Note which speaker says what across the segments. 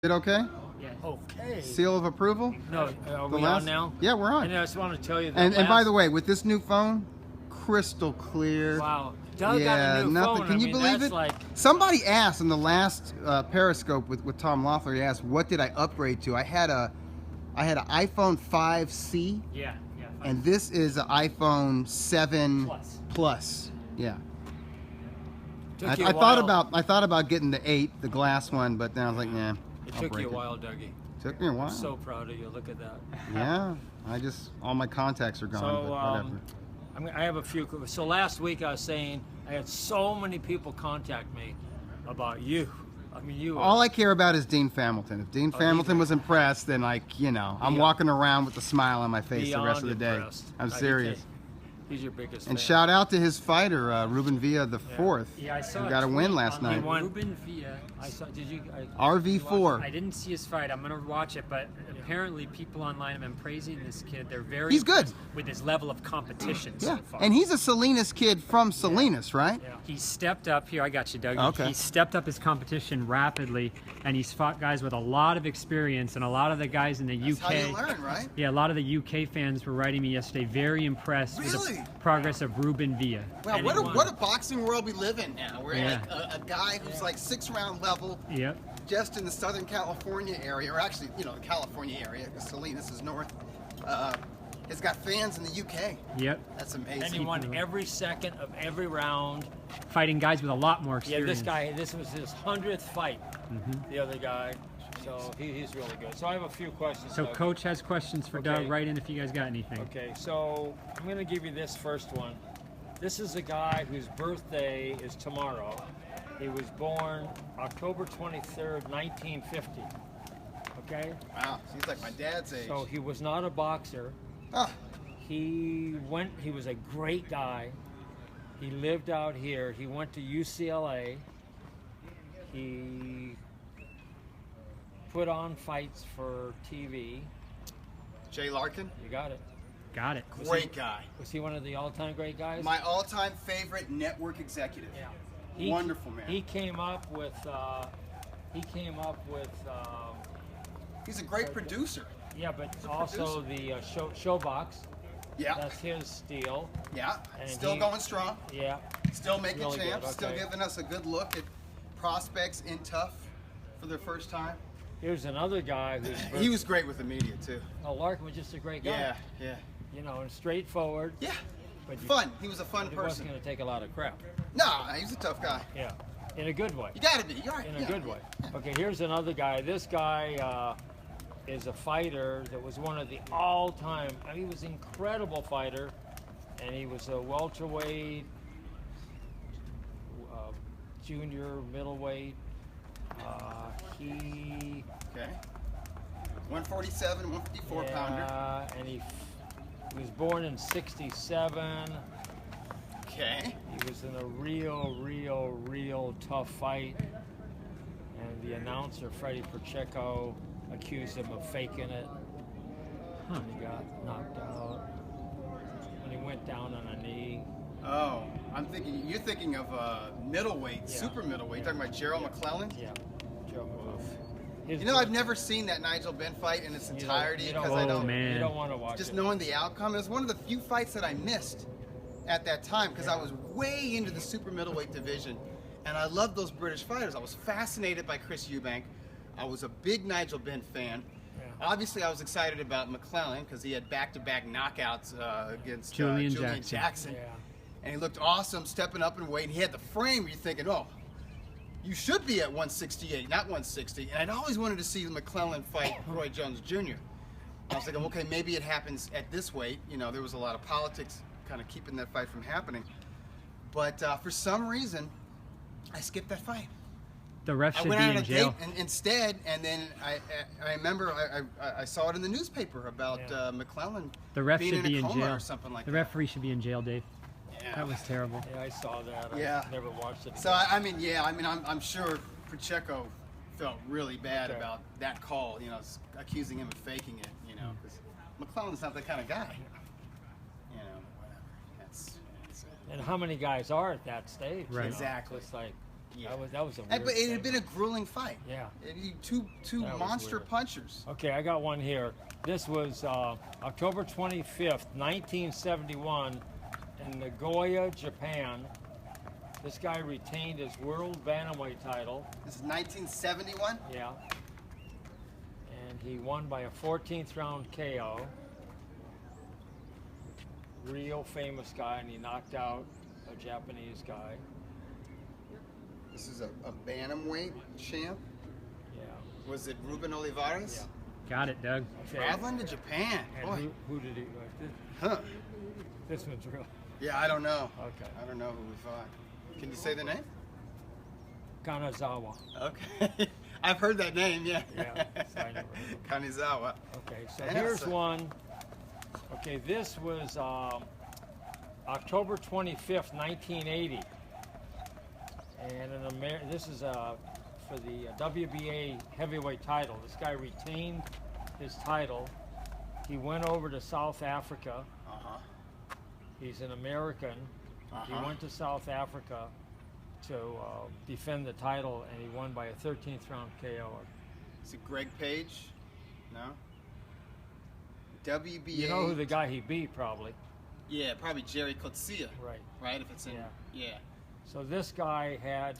Speaker 1: It okay?
Speaker 2: Yeah.
Speaker 3: Okay.
Speaker 1: Seal of approval?
Speaker 2: No, are
Speaker 1: The
Speaker 2: we
Speaker 1: last-
Speaker 2: on now?
Speaker 1: Yeah, we're on.
Speaker 2: And I just want to tell you that.
Speaker 1: And by the way, with this new phone, crystal clear.
Speaker 2: Wow. Doug got a new
Speaker 1: nothing.
Speaker 2: phone.
Speaker 1: Can you believe
Speaker 2: that's
Speaker 1: it?
Speaker 2: Like,
Speaker 1: Somebody asked in the last Periscope with Tom Loeffler. He asked, "What did I upgrade to?" I had an iPhone 5C,
Speaker 2: yeah.
Speaker 1: and this is an iPhone 7 Plus. Yeah.
Speaker 2: Took you
Speaker 1: I
Speaker 2: a
Speaker 1: thought about getting the 8, the glass one, but then I was like, nah.
Speaker 2: It
Speaker 1: I'll
Speaker 2: took
Speaker 1: break
Speaker 2: you a while, Dougie.
Speaker 1: Took me a while.
Speaker 2: I'm so proud of you. Look at that.
Speaker 1: Yeah. All my contacts are gone.
Speaker 2: So,
Speaker 1: but whatever.
Speaker 2: I have a few. So last week I was saying I had so many people contact me about you. I mean, you.
Speaker 1: All I care about is Dean Hamilton. If Dean Hamilton was impressed, then I'm walking around with a smile on my face the rest of the day. I'm serious.
Speaker 2: He's your biggest
Speaker 1: And
Speaker 2: fan.
Speaker 1: shout out to his fighter, Ruben Villa the fourth.
Speaker 4: Yeah, I saw
Speaker 1: who got a win last night.
Speaker 4: Ruben Villa.
Speaker 2: I saw. Did you?
Speaker 1: RV4.
Speaker 4: I didn't see his fight. I'm gonna watch it, but apparently people online have been praising this kid. They're very
Speaker 1: He's good
Speaker 4: impressed with his level of competition
Speaker 1: Yeah,
Speaker 4: so far.
Speaker 1: and he's a Salinas kid from Salinas, right?
Speaker 4: Yeah. He stepped up here. I got you, Doug.
Speaker 1: Okay.
Speaker 4: He stepped up his competition rapidly, and he's fought guys with a lot of experience. And a lot of the guys in the
Speaker 1: That's
Speaker 4: UK.
Speaker 1: how you learn, right?
Speaker 4: Yeah, a lot of the UK fans were writing me yesterday, very impressed with the progress of Ruben Villa.
Speaker 1: Well, what a boxing world we live in now. We're
Speaker 4: Yeah.
Speaker 1: like a guy who's like 6-round level.
Speaker 4: Yep.
Speaker 1: Just in the Southern California area, or actually, the California area, because Salinas is north, has got fans in the UK.
Speaker 4: Yep.
Speaker 1: That's amazing.
Speaker 2: And he won every second of every round.
Speaker 4: Fighting guys with a lot more
Speaker 2: Yeah,
Speaker 4: experience.
Speaker 2: this was his 100th fight. The other guy. So he's really good. So I have a few questions.
Speaker 4: So
Speaker 2: Doug.
Speaker 4: Coach has questions for Doug. Write in if you guys got anything.
Speaker 2: Okay, so I'm going to give you this first one. This is a guy whose birthday is tomorrow. He was born October 23rd, 1950. Okay?
Speaker 1: Wow, he's like my dad's age.
Speaker 2: So he was not a boxer.
Speaker 1: Ah.
Speaker 2: He was a great guy. He lived out here. He went to UCLA. He put on fights for TV.
Speaker 1: Jay Larkin?
Speaker 2: You got it.
Speaker 4: Got it.
Speaker 1: Great guy.
Speaker 2: Was he one of the all-time great guys?
Speaker 1: My all-time favorite network executive.
Speaker 2: Yeah.
Speaker 1: Wonderful man.
Speaker 2: He came up with.
Speaker 1: He's a great producer.
Speaker 2: Yeah, but also the Showbox.
Speaker 1: Yeah.
Speaker 2: That's his deal.
Speaker 1: Yeah.
Speaker 2: And
Speaker 1: Still going strong.
Speaker 2: Yeah.
Speaker 1: Still making
Speaker 2: Really good,
Speaker 1: champs. Still
Speaker 2: okay.
Speaker 1: giving us a good look at prospects in tough for their first time.
Speaker 2: Here's another guy who's.
Speaker 1: He was great with the media too.
Speaker 2: Oh, Larkin was just a great guy.
Speaker 1: Yeah.
Speaker 2: And straightforward.
Speaker 1: Yeah.
Speaker 2: But
Speaker 1: Fun. He was a fun
Speaker 2: He
Speaker 1: person.
Speaker 2: wasn't going to take a lot of crap.
Speaker 1: Nah, he's a tough guy.
Speaker 2: Yeah. In a good way.
Speaker 1: You gotta be. You're right.
Speaker 2: In a good way. Okay, here's another guy. This guy is a fighter that was one of the all-time. He was an incredible fighter, and he was a welterweight, junior, middleweight.
Speaker 1: Okay. 147, 154 pounder.
Speaker 2: And he was born in '67.
Speaker 1: Okay.
Speaker 2: He was in a real tough fight, and the announcer Freddie Pacheco accused him of faking it. And he got knocked out. And he went down on a knee.
Speaker 1: Oh, you're thinking of middleweight, super middleweight. You're talking about Gerald McClellan?
Speaker 2: Yeah. Joe
Speaker 1: I've never seen that Nigel Benn fight in its entirety because I don't.
Speaker 2: You don't want to watch
Speaker 1: just
Speaker 2: it.
Speaker 1: knowing the outcome. It was one of the few fights that I missed at that time because I was way into the super middleweight division, and I loved those British fighters. I was fascinated by Chris Eubank. I was a big Nigel Benn fan. Yeah. Obviously, I was excited about McClellan because he had back-to-back knockouts against Julian Jackson.
Speaker 2: Yeah.
Speaker 1: And he looked awesome, stepping up in weight. And he had the frame where you're thinking, oh, you should be at 168, not 160. And I'd always wanted to see McClellan fight Roy Jones Jr. I was thinking, okay, maybe it happens at this weight. There was a lot of politics kind of keeping that fight from happening. But for some reason, I skipped that fight.
Speaker 4: The ref should
Speaker 1: I went
Speaker 4: be
Speaker 1: out
Speaker 4: in
Speaker 1: on a
Speaker 4: jail.
Speaker 1: date instead, and then I remember I saw it in the newspaper about McClellan
Speaker 4: The ref
Speaker 1: being
Speaker 4: should
Speaker 1: in
Speaker 4: be
Speaker 1: a
Speaker 4: in
Speaker 1: coma
Speaker 4: jail.
Speaker 1: or something like
Speaker 4: The
Speaker 1: that.
Speaker 4: referee should be in jail, Dave.
Speaker 1: Yeah.
Speaker 4: That was terrible.
Speaker 2: Yeah, I saw that.
Speaker 1: Yeah.
Speaker 2: I never watched it.
Speaker 1: So I'm sure Pacheco felt really bad about that call. Accusing him of faking it. Because McClellan's not that kind of guy. Whatever.
Speaker 2: And how many guys are at that stage?
Speaker 1: Right. Exactly.
Speaker 2: It's like
Speaker 1: Yeah.
Speaker 2: That was a
Speaker 1: And,
Speaker 2: weird
Speaker 1: but it had
Speaker 2: thing.
Speaker 1: been a grueling fight.
Speaker 2: Yeah.
Speaker 1: Two
Speaker 2: That was
Speaker 1: monster
Speaker 2: weird.
Speaker 1: punchers.
Speaker 2: Okay, I got one here. This was October 25th, 1971, in Nagoya, Japan. This guy retained his world bantamweight title.
Speaker 1: This is 1971.
Speaker 2: Yeah. And he won by a 14th round KO. Real famous guy, and he knocked out a Japanese guy.
Speaker 1: This is a bantamweight champ.
Speaker 2: Yeah.
Speaker 1: Was it Ruben Olivares?
Speaker 2: Yeah.
Speaker 4: Got it, Doug.
Speaker 2: Okay.
Speaker 1: Traveling to Japan.
Speaker 2: And
Speaker 1: Boy.
Speaker 2: who did he like?
Speaker 1: Huh.
Speaker 2: This one's real.
Speaker 1: Yeah, I don't know.
Speaker 2: Okay.
Speaker 1: I don't know who we fought. Can you say the name?
Speaker 2: Kanazawa.
Speaker 1: Okay. I've heard that name, yeah.
Speaker 2: Yeah, so I never heard of
Speaker 1: Kanizawa.
Speaker 2: Okay, so
Speaker 1: Yeah,
Speaker 2: here's
Speaker 1: so-
Speaker 2: one. Okay, this was October 25th, 1980. And this is for the WBA heavyweight title. This guy retained his title. He went over to South Africa.
Speaker 1: Uh-huh.
Speaker 2: He's an American. He
Speaker 1: Uh-huh.
Speaker 2: went to South Africa to defend the title, and he won by a 13th round KO.
Speaker 1: Is it Greg Page? No? WBA.
Speaker 2: You know who the guy he beat, probably.
Speaker 1: Yeah, probably Jerry Coetzee.
Speaker 2: Right.
Speaker 1: Right, if it's in.
Speaker 2: Yeah.
Speaker 1: Yeah.
Speaker 2: So this guy had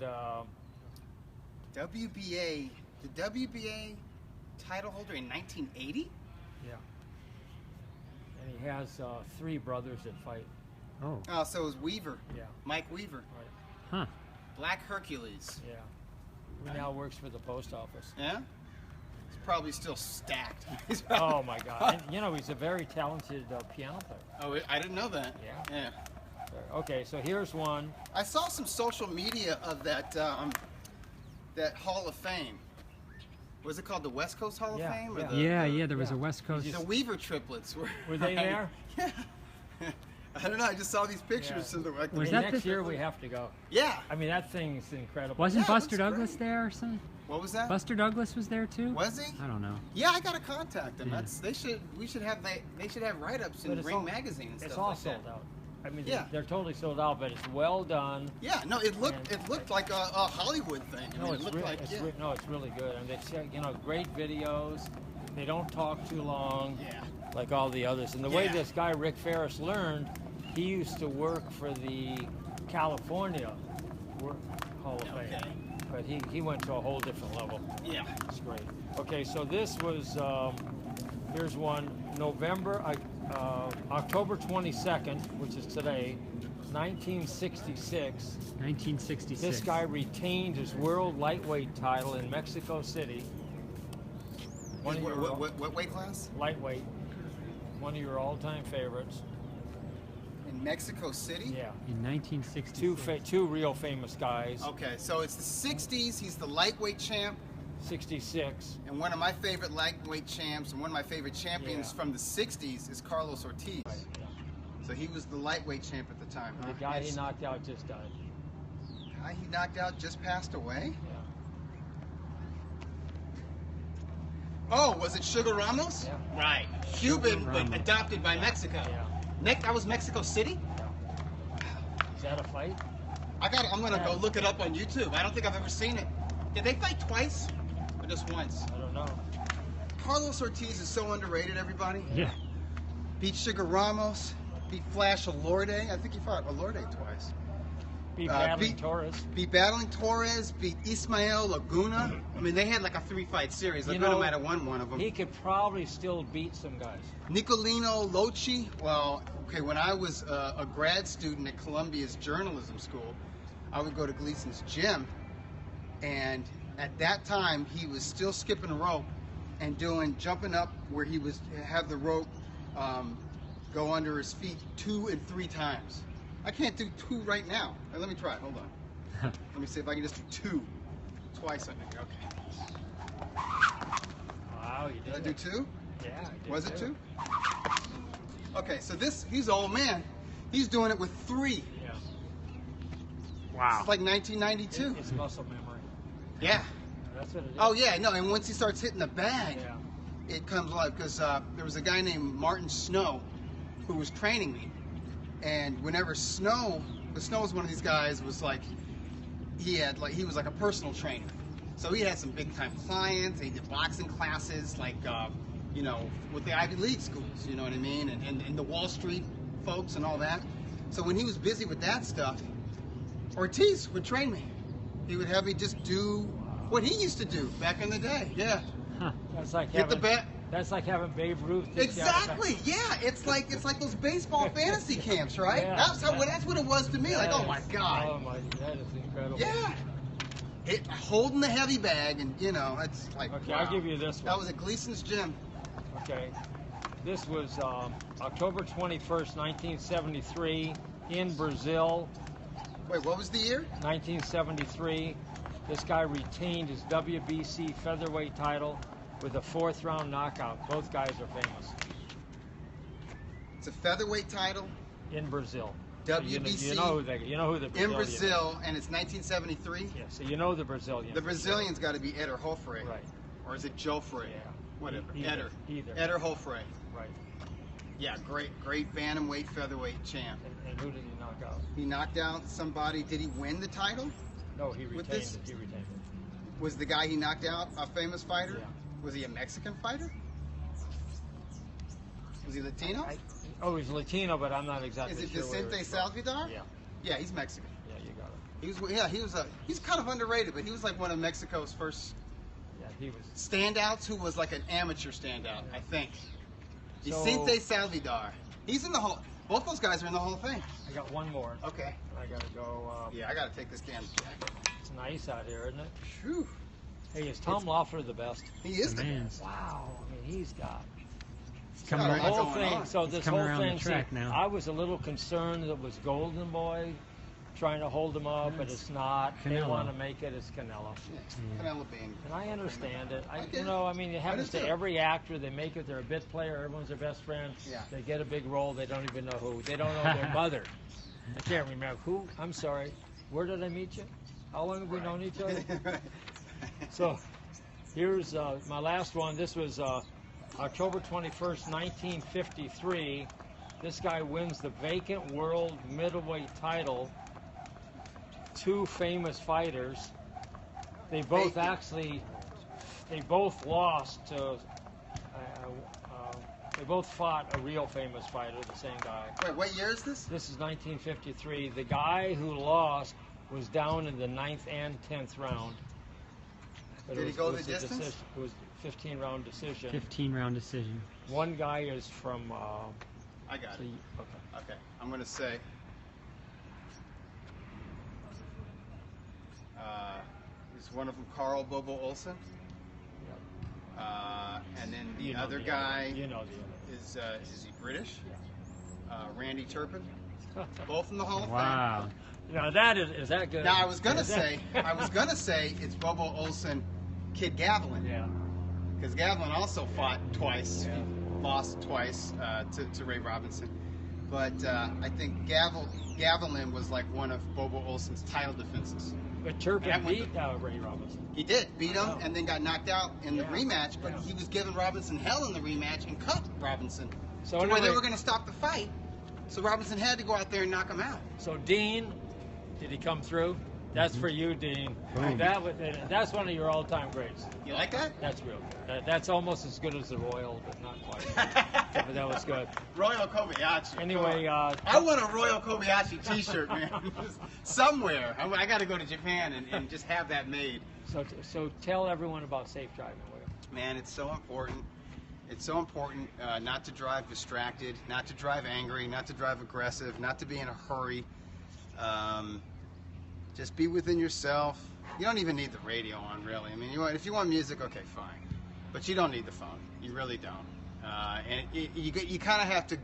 Speaker 1: WBA. The WBA title holder in 1980?
Speaker 2: yeah, and he has 3 brothers that fight.
Speaker 4: Oh,
Speaker 1: Oh, so it was Weaver.
Speaker 2: Yeah,
Speaker 1: Mike Weaver.
Speaker 2: right.
Speaker 4: huh.
Speaker 1: Black Hercules.
Speaker 2: Yeah, he now works for the post office.
Speaker 1: Yeah? He's probably still stacked.
Speaker 2: Oh my God! And, you know, he's a very talented piano player.
Speaker 1: Oh, I didn't know that.
Speaker 2: Yeah.
Speaker 1: Yeah.
Speaker 2: Okay, so here's one.
Speaker 1: I saw some social media of that that Hall of Fame. Was it called the West Coast Hall
Speaker 2: Yeah,
Speaker 1: of Fame? Or
Speaker 2: yeah.
Speaker 4: Yeah, there was
Speaker 2: yeah.
Speaker 4: a West Coast.
Speaker 1: The Weaver triplets
Speaker 2: Were they there?
Speaker 1: Yeah. I don't know. I just saw these pictures.
Speaker 2: Yeah.
Speaker 1: Of the, like,
Speaker 4: Was
Speaker 2: Hey,
Speaker 4: that
Speaker 2: next
Speaker 4: the-
Speaker 2: year we have to go.
Speaker 1: Yeah.
Speaker 2: I mean, that thing's incredible.
Speaker 4: Wasn't
Speaker 1: Yeah, it
Speaker 4: Buster
Speaker 1: looks
Speaker 4: Douglas
Speaker 1: great.
Speaker 4: there or something?
Speaker 1: What was that?
Speaker 4: Buster Douglas was there too?
Speaker 1: Was he?
Speaker 4: I don't know.
Speaker 1: Yeah, I gotta contact them.
Speaker 4: Yeah.
Speaker 1: We should have write-ups in
Speaker 2: But it's
Speaker 1: Ring
Speaker 2: all-
Speaker 1: magazine and
Speaker 2: It's
Speaker 1: stuff
Speaker 2: all
Speaker 1: like
Speaker 2: sold
Speaker 1: that.
Speaker 2: out. I mean,
Speaker 1: Yeah.
Speaker 2: they're totally sold out, but it's well done.
Speaker 1: Yeah, no, it looked like a Hollywood thing. I
Speaker 2: No,
Speaker 1: mean,
Speaker 2: it's
Speaker 1: it looked
Speaker 2: really,
Speaker 1: like yeah.
Speaker 2: no, it's really good, and they say, you know, great videos. They don't talk too long,
Speaker 1: Yeah.
Speaker 2: like all the others. And the way
Speaker 1: Yeah.
Speaker 2: this guy Rick Ferris learned, he used to work for the California Hall of
Speaker 1: Okay.
Speaker 2: Fame, but he went to a whole different level.
Speaker 1: Yeah.
Speaker 2: It's great. Okay, so this was here's one October 22nd, which is today, 1966.
Speaker 4: 1966.
Speaker 2: This guy retained his world lightweight title in Mexico City. One of your
Speaker 1: What weight class?
Speaker 2: lightweight, one of your all-time favorites.
Speaker 1: In Mexico City?
Speaker 2: Yeah,
Speaker 4: In 1966.
Speaker 2: two real famous guys.
Speaker 1: Okay, so it's the 60s. He's the lightweight champ,
Speaker 2: 66.
Speaker 1: and one of my favorite lightweight champs and one of my favorite champions
Speaker 2: Yeah.
Speaker 1: from the 60s is Carlos Ortiz. So he was the lightweight champ at the time.
Speaker 2: The
Speaker 1: huh?
Speaker 2: guy he
Speaker 1: Yes.
Speaker 2: knocked out just died.
Speaker 1: Guy he knocked out just passed away.
Speaker 2: Yeah.
Speaker 1: Oh, was it Sugar Ramos?
Speaker 2: Yeah.
Speaker 1: Right. Cuban,
Speaker 4: Sugar
Speaker 1: but
Speaker 4: Ramos.
Speaker 1: adopted by Mexico.
Speaker 2: Yeah.
Speaker 1: That was Mexico City?
Speaker 2: Is that a fight?
Speaker 1: I'm gonna
Speaker 2: Yeah.
Speaker 1: go look it up on YouTube. I don't think I've ever seen it. Did they fight twice? Or just once?
Speaker 2: I don't know.
Speaker 1: Carlos Ortiz is so underrated, everybody.
Speaker 4: Yeah.
Speaker 1: Beat Sugar Ramos, beat Flash Alorde. I think he fought Alorde twice.
Speaker 2: Beat
Speaker 1: Uh,
Speaker 2: Battling
Speaker 1: beat-
Speaker 2: Torres.
Speaker 1: Beat Battling Torres, beat Ismael Laguna. I mean, they had like a 3-fight series.
Speaker 2: You
Speaker 1: Laguna
Speaker 2: know,
Speaker 1: might have won one of them.
Speaker 2: He could probably still beat some guys.
Speaker 1: Nicolino Loci. Well, okay, when I was a grad student at Columbia's journalism school, I would go to Gleason's gym, and at that time he was still skipping rope and jumping up where he was have the rope go under his feet 2 and 3 times. I can't do 2 right now. Let me try it. Hold on. Let me see if I can just do 2 twice. I think. Okay.
Speaker 2: Wow, you
Speaker 1: Did I
Speaker 2: did
Speaker 1: do
Speaker 2: it.
Speaker 1: 2?
Speaker 2: Yeah. I did
Speaker 1: Was it
Speaker 2: too.
Speaker 1: 2? Okay, so he's an old man. He's doing it with 3.
Speaker 2: Yeah.
Speaker 4: Wow.
Speaker 1: It's like 1992.
Speaker 2: It's muscle memory.
Speaker 1: Yeah.
Speaker 2: That's what it is.
Speaker 1: Oh yeah, no. And once he starts hitting the bag,
Speaker 2: Yeah.
Speaker 1: it comes alive. Because there was a guy named Martin Snow who was training me, and whenever Snow was one of these guys, was like he was like a personal trainer. So he had some big time clients. He did boxing classes, like with the Ivy League schools. You know what I mean? And the Wall Street folks and all that. So when he was busy with that stuff, Ortiz would train me. He would have me just do what he used to do back in the day. Yeah.
Speaker 4: Huh.
Speaker 2: That's like
Speaker 1: Hit
Speaker 2: having,
Speaker 1: the bat.
Speaker 2: That's like having Babe Ruth.
Speaker 1: Exactly. Yeah. It's like those baseball fantasy camps, right?
Speaker 2: Yeah.
Speaker 1: That's what it was to me. Like, oh my God.
Speaker 2: Oh my, that is incredible.
Speaker 1: Yeah. Holding the heavy bag, and it's like.
Speaker 2: Okay,
Speaker 1: wow.
Speaker 2: I'll give you this one.
Speaker 1: That was at Gleason's gym.
Speaker 2: Okay. This was October 21st, 1973, in Brazil.
Speaker 1: Wait, what was the year?
Speaker 2: 1973. This guy retained his WBC featherweight title with a 4th round knockout. Both guys are famous.
Speaker 1: It's a featherweight title.
Speaker 2: In Brazil.
Speaker 1: WBC.
Speaker 2: So you know who the Brazilian
Speaker 1: in Brazil, and it's 1973.
Speaker 2: Yeah, so you know the Brazilian.
Speaker 1: The Brazilian's got to be Eder Hofre.
Speaker 2: Right.
Speaker 1: Or is it Jofre?
Speaker 2: Yeah.
Speaker 1: Whatever.
Speaker 2: Either.
Speaker 1: Eder Hofre.
Speaker 2: Right.
Speaker 1: Yeah, great bantamweight featherweight champ.
Speaker 2: And who did he knock out?
Speaker 1: He knocked out somebody. Did he win the title?
Speaker 2: No, he
Speaker 1: With
Speaker 2: retained
Speaker 1: this-
Speaker 2: it. He retained it.
Speaker 1: Was the guy he knocked out a famous fighter?
Speaker 2: Yeah.
Speaker 1: Was he a Mexican fighter? Was he Latino?
Speaker 2: Oh, he's Latino, but I'm not exactly
Speaker 1: Is it
Speaker 2: sure where he
Speaker 1: Vicente
Speaker 2: was from.
Speaker 1: Salvador?
Speaker 2: Yeah.
Speaker 1: Yeah, he's Mexican.
Speaker 2: Yeah, you got it.
Speaker 1: He's kind of underrated, but he was like one of Mexico's first
Speaker 2: Yeah, he was.
Speaker 1: standouts who was like an amateur standout, I think.
Speaker 2: So-
Speaker 1: Vicente Salvador. He's in the whole. Both those guys are in the whole thing.
Speaker 2: I got one more.
Speaker 1: Okay.
Speaker 2: I gotta go.
Speaker 1: Yeah, I gotta take this damn jacket.
Speaker 2: It's nice out here, isn't it?
Speaker 1: Phew.
Speaker 2: Hey, is Tom Loeffler the best?
Speaker 1: He is the
Speaker 4: Man.
Speaker 1: best.
Speaker 2: Wow. I mean, he's got
Speaker 4: Coming
Speaker 1: All
Speaker 2: the
Speaker 1: right,
Speaker 4: around,
Speaker 2: whole
Speaker 1: what's going
Speaker 2: thing.
Speaker 1: on?
Speaker 2: So
Speaker 4: He's
Speaker 2: this
Speaker 4: coming
Speaker 2: whole
Speaker 4: around the
Speaker 2: thing.
Speaker 4: track
Speaker 2: see,
Speaker 4: now.
Speaker 2: I was a little concerned that it was Golden Boy trying to hold him up, but it's not. They
Speaker 4: Canelo.
Speaker 2: want to make it. It's Canelo.
Speaker 1: Yeah, Canelo being.
Speaker 2: And I understand it.
Speaker 1: I get
Speaker 2: You
Speaker 1: it.
Speaker 2: know, I mean, it happens
Speaker 1: do
Speaker 2: to
Speaker 1: too.
Speaker 2: every actor. They make it. They're a bit player. Everyone's their best friend.
Speaker 1: Yeah.
Speaker 2: They get a big role. They don't even know who. They don't know their mother. I can't remember who. I'm sorry. Where did I meet you? How long have we known each other? So, here's my last one. This was October 21st, 1953. This guy wins the vacant world middleweight title. Two famous fighters. They both they both lost to. They both fought a real famous fighter, the same guy.
Speaker 1: Wait, what year is this?
Speaker 2: This is 1953. The guy who lost was down in the 9th and 10th round. But
Speaker 1: Did he go the distance?
Speaker 2: It was a 15-round decision.
Speaker 4: 15-round decision.
Speaker 2: One guy is from.
Speaker 1: I got it.
Speaker 2: Okay.
Speaker 1: Okay, I'm gonna say. Is one of them Carl Bobo Olsen?
Speaker 2: Yep.
Speaker 1: And then the
Speaker 2: You know
Speaker 1: other
Speaker 2: the
Speaker 1: guy
Speaker 2: You know the other.
Speaker 1: is he British? Randy Turpin.
Speaker 2: Yeah.
Speaker 1: Both in the Hall of
Speaker 4: Wow.
Speaker 2: Now that is that good?
Speaker 1: Fame. Now I was gonna
Speaker 2: Is that-
Speaker 1: say it's Bobo Olsen, Kid Gavilan,
Speaker 2: Yeah.
Speaker 1: because Gavilan also fought twice,
Speaker 2: Yeah.
Speaker 1: lost twice to Ray Robinson. But I think Gavilan was like one of Bobo Olsen's title defenses.
Speaker 2: But Turpin
Speaker 1: That one-
Speaker 2: beat Ray Robinson.
Speaker 1: He did beat
Speaker 2: I
Speaker 1: him
Speaker 2: know.
Speaker 1: and then got knocked out in the
Speaker 2: Yeah,
Speaker 1: rematch, but
Speaker 2: yeah.
Speaker 1: he was giving Robinson hell in the rematch and cut Robinson.
Speaker 2: So
Speaker 1: to where they
Speaker 2: anyway-
Speaker 1: were going to stop the fight, so Robinson had to go out there and knock him out.
Speaker 2: So Dean, did he come through? That's for you, Dean.
Speaker 4: Boom.
Speaker 2: That's one of your all-time greats.
Speaker 1: You like that?
Speaker 2: That's real good. That's almost as good as the Royal, but not quite. But that was good.
Speaker 1: Royal Kobayashi.
Speaker 2: Anyway,
Speaker 1: I want a Royal Kobayashi T-shirt, man. Somewhere. I got to go to Japan and just have that made.
Speaker 2: So tell everyone about safe driving. will you?
Speaker 1: Man, it's so important. It's so important not to drive distracted, not to drive angry, not to drive aggressive, not to be in a hurry. Just be within yourself. You don't even need the radio on, really. I mean, if you want music, okay, fine. But you don't need the phone. You really don't. And you kind of have to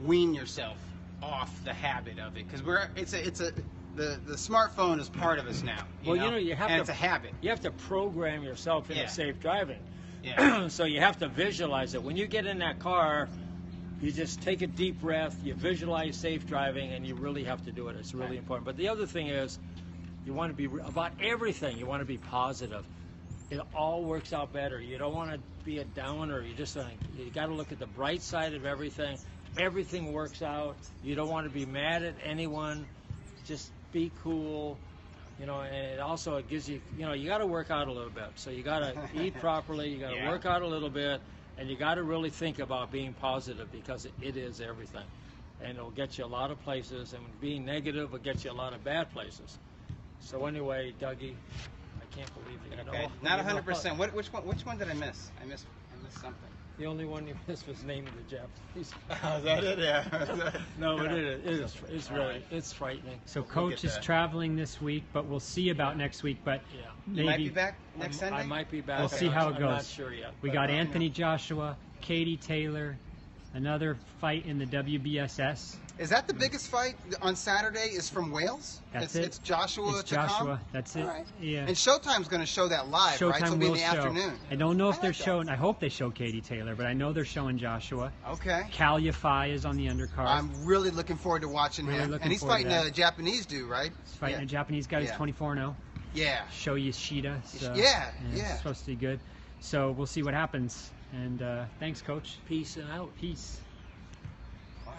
Speaker 1: wean yourself off the habit of it, because the smartphone is part of us now.
Speaker 2: You have
Speaker 1: and
Speaker 2: to.
Speaker 1: it's a habit.
Speaker 2: You have to program yourself into
Speaker 1: Yeah.
Speaker 2: safe driving.
Speaker 1: Yeah.
Speaker 2: So you have to visualize it. When you get in that car, you just take a deep breath, you visualize safe driving, and you really have to do it. It's really important. But the other thing is, you want to be about everything. You want to be positive. It all works out better. You don't want to be a downer. You got to look at the bright side of everything. Everything works out. You don't want to be mad at anyone. Just be cool. You know, and it gives you, you know, you got to work out a little bit. So you got to eat properly, you got to work out a little bit, and you got to really think about being positive, because it is everything. And it'll get you a lot of places, and being negative will get you a lot of bad places. So anyway, Dougie, I can't believe it. You
Speaker 1: Okay.
Speaker 2: know,
Speaker 1: Not
Speaker 2: you know,
Speaker 1: 100%. Which one did I miss? I missed something.
Speaker 2: The only one you missed was naming the Japanese.
Speaker 1: Oh, is that it? Yeah.
Speaker 2: No, it is. It's really, it's frightening.
Speaker 4: So
Speaker 1: We'll
Speaker 4: Coach
Speaker 1: get
Speaker 4: is
Speaker 1: that.
Speaker 4: traveling this week, but we'll see about next week. But
Speaker 2: Yeah.
Speaker 1: You might be
Speaker 4: maybe
Speaker 1: back next Sunday?
Speaker 2: I might be back.
Speaker 4: we'll see how it
Speaker 2: I'm not
Speaker 4: goes.
Speaker 2: sure yet.
Speaker 4: We
Speaker 2: but,
Speaker 4: got Anthony Joshua, Katie Taylor, another fight in the WBSS.
Speaker 1: Is that the biggest fight on Saturday? Is from Wales?
Speaker 4: That's
Speaker 1: It's Joshua
Speaker 4: It's
Speaker 1: to come?
Speaker 4: Joshua. That's it.
Speaker 1: All right.
Speaker 4: Yeah.
Speaker 1: And Showtime's going to show that live, right? So it'll
Speaker 4: Showtime
Speaker 1: be in
Speaker 4: will
Speaker 1: the
Speaker 4: show.
Speaker 1: afternoon.
Speaker 4: I don't know if
Speaker 1: I
Speaker 4: they're
Speaker 1: like that.
Speaker 4: showing. I hope they show Katie Taylor, but I know they're showing Joshua.
Speaker 1: Okay.
Speaker 4: Kalyafai is on the undercard.
Speaker 1: I'm really looking forward to watching
Speaker 4: Really
Speaker 1: him.
Speaker 4: looking
Speaker 1: And he's
Speaker 4: forward to
Speaker 1: fighting
Speaker 4: that.
Speaker 1: a Japanese dude, right?
Speaker 4: He's fighting
Speaker 1: Yeah.
Speaker 4: a Japanese guy who's
Speaker 1: Yeah.
Speaker 4: 24-0.
Speaker 1: Yeah.
Speaker 4: Show Yoshida. So,
Speaker 1: Yeah,
Speaker 4: It's
Speaker 1: yeah.
Speaker 4: supposed to be good. So we'll see what happens. And thanks, Coach.
Speaker 2: Peace and out.
Speaker 4: Peace.